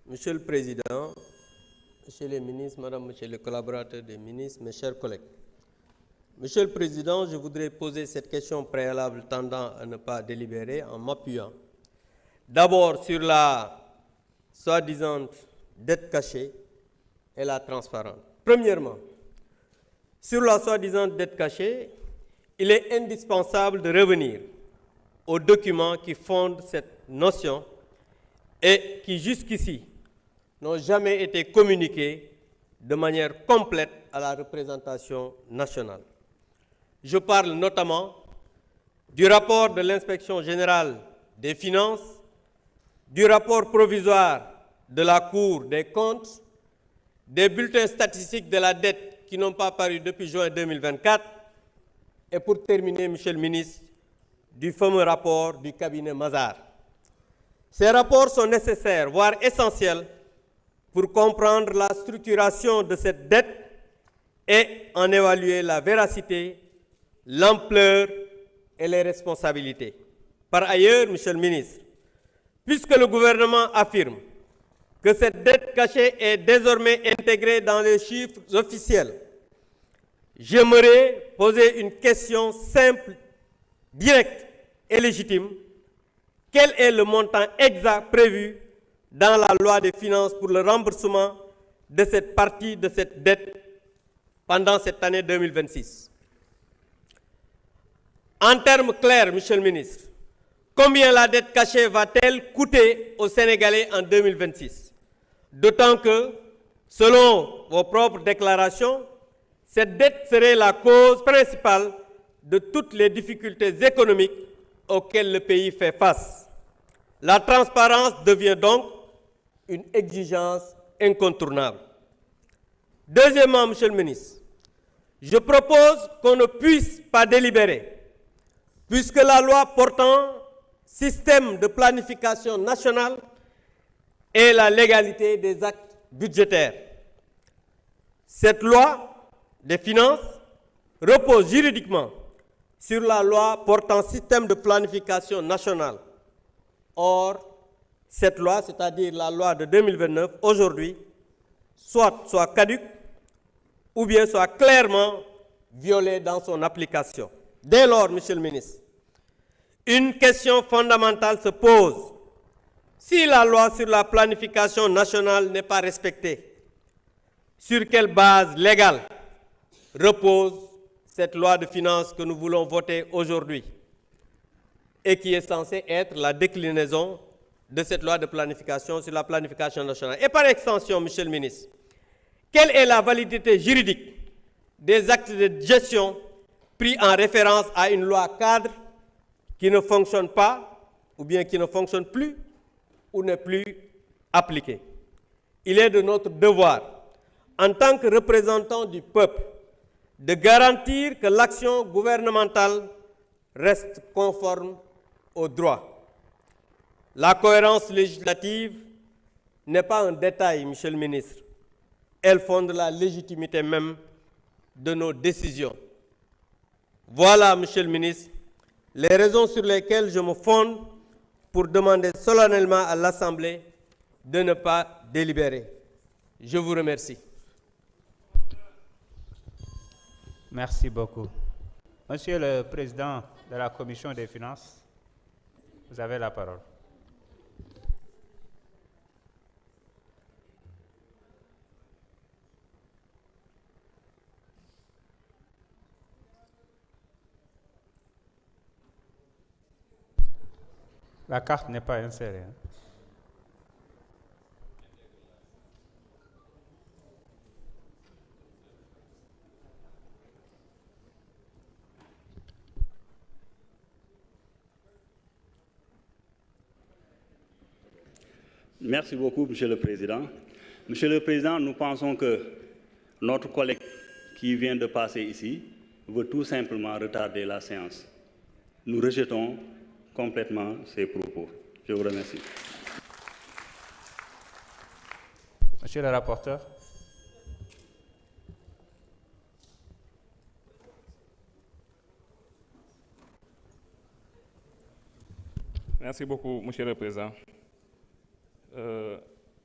Monsieur le Président, Monsieur les ministres, Madame, Monsieur les collaborateurs des ministres, mes chers collègues. Monsieur le Président, je voudrais poser cette question préalable tendant à ne pas délibérer en m'appuyant d'abord sur la soi-disant dette cachée et la transparence. Premièrement, sur la soi-disant dette cachée, il est indispensable de revenir aux documents qui fondent cette notion et qui jusqu'ici n'ont jamais été communiqués de manière complète à la représentation nationale. Je parle notamment du rapport de l'Inspection générale des finances, du rapport provisoire de la Cour des comptes, des bulletins statistiques de la dette qui n'ont pas paru depuis juin 2024, et pour terminer, Monsieur le ministre, du fameux rapport du cabinet Mazars. Ces rapports sont nécessaires, voire essentiels, pour comprendre la structuration de cette dette et en évaluer la véracité, l'ampleur et les responsabilités. Par ailleurs, Monsieur le ministre, puisque le gouvernement affirme que cette dette cachée est désormais intégrée dans les chiffres officiels, j'aimerais poser une question simple, directe et légitime. Quel est le montant exact prévu dans la loi des finances pour le remboursement de cette partie de cette dette pendant cette année 2026? En termes clairs, Monsieur le ministre, combien la dette cachée va-t-elle coûter aux Sénégalais en 2026? D'autant que, selon vos propres déclarations, cette dette serait la cause principale de toutes les difficultés économiques auxquelles le pays fait face. La transparence devient donc une exigence incontournable. Deuxièmement, Monsieur le ministre, je propose qu'on ne puisse pas délibérer, puisque la loi portant système de planification nationale et la légalité des actes budgétaires. Cette loi des finances repose juridiquement sur la loi portant système de planification nationale. Or, cette loi, c'est-à-dire la loi de 2029, aujourd'hui, soit caduque ou bien soit clairement violée dans son application. Dès lors, Monsieur le ministre, une question fondamentale se pose. Si la loi sur la planification nationale n'est pas respectée, sur quelle base légale repose cette loi de finances que nous voulons voter aujourd'hui et qui est censée être la déclinaison de cette loi de planification sur la planification nationale? Et par extension, Monsieur le ministre, quelle est la validité juridique des actes de gestion pris en référence à une loi cadre qui ne fonctionne pas ou bien qui ne fonctionne plus ou n'est plus appliquée? Il est de notre devoir, en tant que représentants du peuple, de garantir que l'action gouvernementale reste conforme au droit. La cohérence législative n'est pas un détail, Monsieur le ministre. Elle fonde la légitimité même de nos décisions. Voilà, Monsieur le ministre, les raisons sur lesquelles je me fonde pour demander solennellement à l'Assemblée de ne pas délibérer. Je vous remercie. Merci beaucoup. Monsieur le Président de la Commission des finances, vous avez la parole. La carte n'est pas insérée. Merci beaucoup, Monsieur le Président. Monsieur le Président, nous pensons que notre collègue qui vient de passer ici veut tout simplement retarder la séance. Nous rejetons complètement ses propos. Je vous remercie. Monsieur le rapporteur. Merci beaucoup, Monsieur le Président.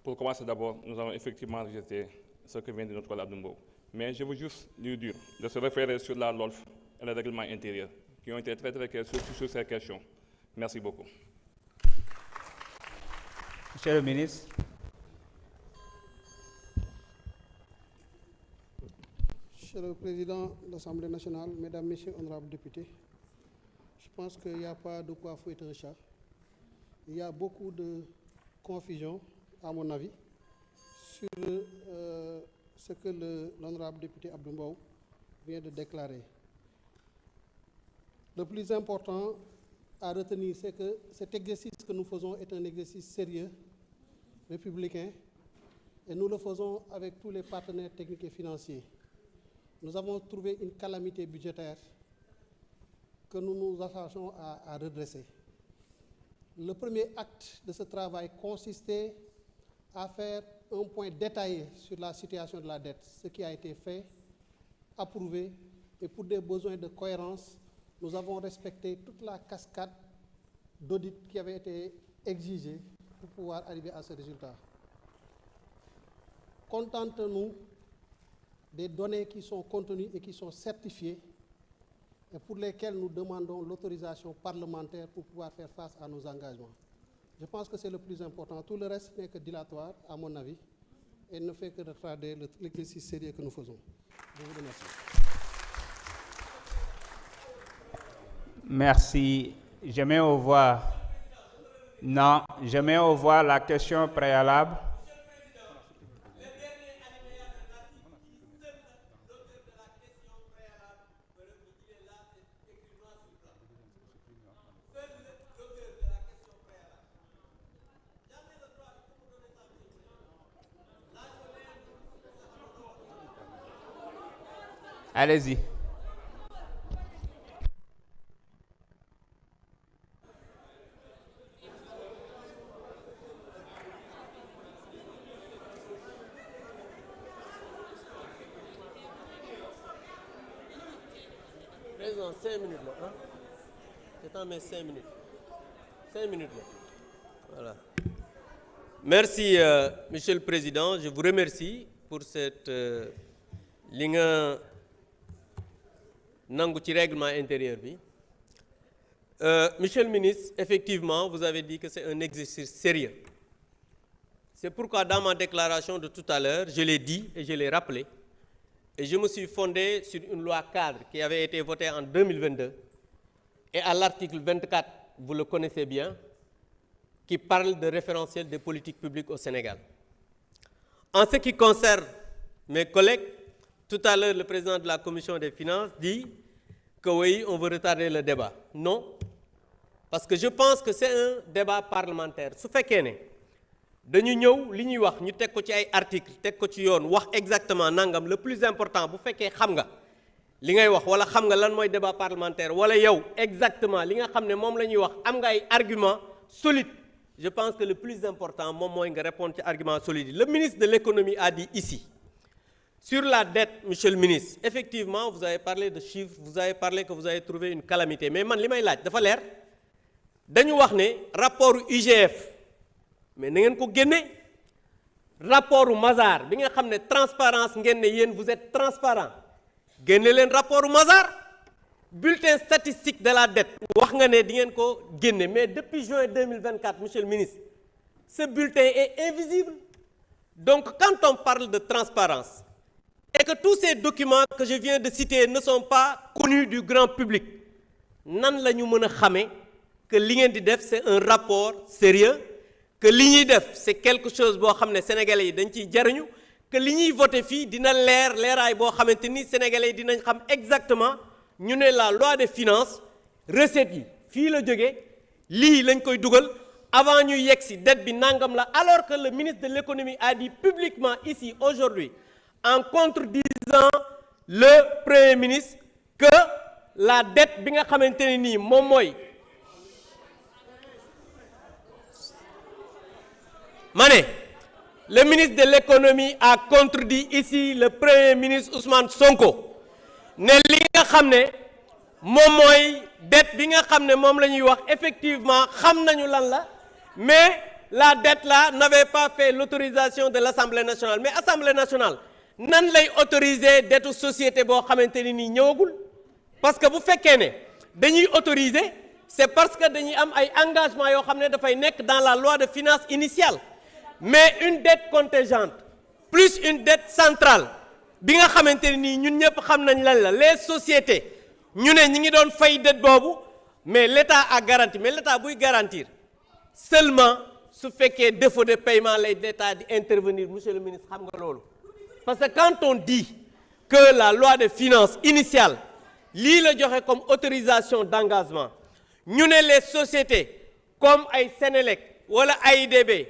Pour commencer d'abord, nous allons effectivement rejeter ce que vient de notre collègue Abdoumbo. Mais je veux juste lui dire de se référer sur la LOLF et le règlement intérieur, qui ont été très clairs sur ces questions. Merci beaucoup. Monsieur le ministre. Monsieur le Président de l'Assemblée nationale, Mesdames, Messieurs, honorables députés, je pense qu'il n'y a pas de quoi fouetter un chat. Il y a beaucoup de confusion, à mon avis, sur ce que l'honorable député Abdoumbo vient de déclarer. Le plus important à retenir, c'est que cet exercice que nous faisons est un exercice sérieux, républicain, et nous le faisons avec tous les partenaires techniques et financiers. Nous avons trouvé une calamité budgétaire que nous nous attachons à redresser. Le premier acte de ce travail consistait à faire un point détaillé sur la situation de la dette, ce qui a été fait, approuvé, et pour des besoins de cohérence, nous avons respecté toute la cascade d'audit qui avait été exigée pour pouvoir arriver à ce résultat. Contentons-nous des données qui sont contenues et qui sont certifiées et pour lesquelles nous demandons l'autorisation parlementaire pour pouvoir faire face à nos engagements. Je pense que c'est le plus important. Tout le reste n'est que dilatoire, à mon avis, et ne fait que retarder l'exercice sérieux que nous faisons. Je vous remercie. Merci. Je mets au voix. Non, je mets au voix la question préalable. Allez-y. Président, 5 minutes là. Hein? C'est en mes 5 minutes. 5 minutes là. Voilà. Merci, Monsieur le Président. Je vous remercie pour cette ligne nangu ci règlement intérieur bi. Monsieur le ministre, effectivement, vous avez dit que c'est un exercice sérieux. C'est pourquoi dans ma déclaration de tout à l'heure, je l'ai dit et je l'ai rappelé. Et je me suis fondé sur une loi cadre qui avait été votée en 2022. Et à l'article 24, vous le connaissez bien, qui parle de référentiel des politiques publiques au Sénégal. En ce qui concerne mes collègues, tout à l'heure, le président de la Commission des finances dit que oui, on veut retarder le débat. Non, parce que je pense que c'est un débat parlementaire. Su fekkee ne dañu ñëw li ñuy wax ñu teg ko ci ay article teg ko ci yoon wax exactement nangam, le plus important bu fekkee xam nga li ngay wax wala xam nga lan mooy débat parlementaire wala yow exactement li nga xam ne moom la ñuy wax am nga ay arguments solides. Je pense que le plus important moom mooy nga répondre ci arguments solides. Le ministre de l'économie a dit ici. Sur la dette, monsieur le ministre, effectivement, vous avez parlé de chiffres, vous avez parlé que vous avez trouvé une calamité. Mais man, li may laaj dafa leer dañu wax ne rapport IGF, mais na ngeen ko génne rapport Mazars bi nga xam ne transparence ngeen ne yéen vous êtes transparent génne leen rapport Mazars. Bulletin statistique de la dette wax nga ne di ngeen ko génne, mais depuis juin 2024, monsieur le ministre, ce bulletin est invisible. Donc quand on parle de transparence et que tous ces documents que je viens de citer ne sont pas connus du grand public, nan la ñu mën a xamee que li ngeen di def c'est un rapport sérieux, que li ñuy def c'est quelque chose boo xam ne sénégalais yi dañ ciy jariñu, que li ñuy voté fii dina leeraay boo xamante ni sénégalais yi dinañ xam exactement ñu ne la loi des finances recettes yi fii la jógee lii lañ koy dugal avant ñu yegg si dette bi nangam la, alors que le ministre de l'économie a dit publiquement ici aujourd'hui en contredisant le Premier ministre que la dette bi nga xamante ne nii moom mooy le ministre de l'économie a contredit ici le Premier ministre Ousmane Sonko ne li nga xam ne moom mooy dette bi nga xam ne moom la ñuy wax effectivement xam nañu lan la, mais la dette là n'avait pas fait l'autorisation de l'Assemblée nationale mais Assemblée nationale nan lay autoriser dettu société boo xamante ni nii ñëwagul parce que bu fekkee ne dañuy autoriser c'est parce que dañuy am ay engagement yoo xam ne dafay nekk dans la loi de finances initiale mais une dette contingente plus une dette centrale bi nga xamante ni nii ñun ñëpp xam nañ lan la les sociétés ñu ne ñi ngi doon fay dette boobu mais l'État a garanti mais l'État buy garantir seulement su fekkee défaut de paiement lay l'État di intervenir monsieur le ministre xam nga loolu parce que quand on dit que la loi de finances initiale lii la joxe comme autorisation d'engagement ñu ne les sociétés comme ay Sénélec wala AIBD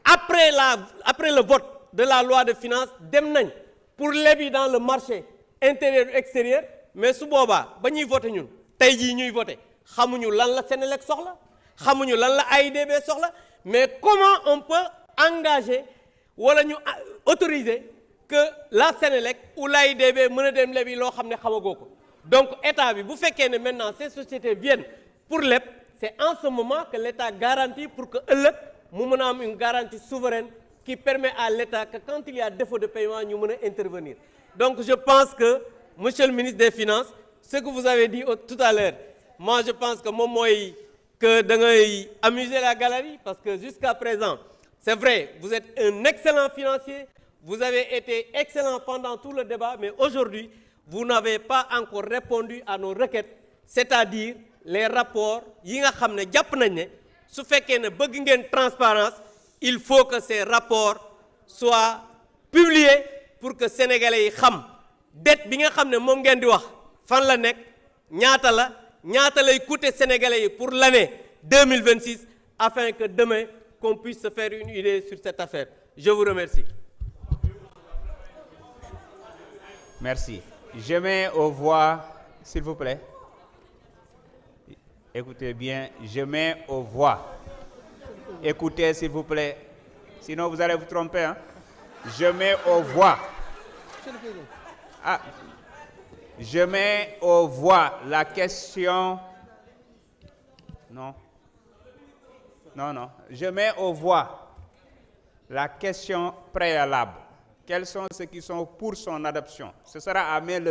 après le vote de la loi de finances dem nañ pour lebi dans le marché intérieur et extérieur mais su boobaa ba ñuy voté ñun tey jii ñuy voté xamuñu lan la Sénélec soxla xamuñu lan la AIBD soxla mais comment on peut engager wala ñu autoriser que la Sénélec ou l'AIBD mën a dem lebi loo xam ne xamagoo ko donc état bi bu fekkee ne maintenant ces sociétés viennent pour leb c'est en ce moment que l'État garantit pour que ëllëg mu mën a am une garantie souveraine qui permet à l'État que quand il y a défaut de paiement ñu mën a intervenir donc je pense que monsieur le ministre des Finances ce que vous avez dit tout à l'heure moi je pense que moom mooy que da ngay amuser la galerie parce que jusqu'à présent c'est vrai vous êtes un excellent financier vous avez été excellent pendant tout le débat mais aujourd'hui vous n'avez pas encore répondu à nos requêtes c'est-à-dire les rapports yi nga xam ne jàpp nañ ne su fekkee ne bëgg ngeen transparence il faut que ces rapports soient publiés pour que sénégalais yi xam dette bi nga xam ne moom ngeen di wax fan la nekk ñaata lay coûter sénégalais yi pour l'année 2026 afin que demain qu'on puisse se faire une idée sur cette affaire. Je vous remercie. Merci. Je mets aux voix, s'il vous plaît. Écoutez bien, je mets aux voix. Écoutez, s'il vous plaît. Sinon, vous allez vous tromper. Hein? Je mets aux voix. Ah, je mets aux voix la question. Non. Je mets aux voix la question préalable. Quels sont ceux qui sont pour son adoption? Ce sera à main levée.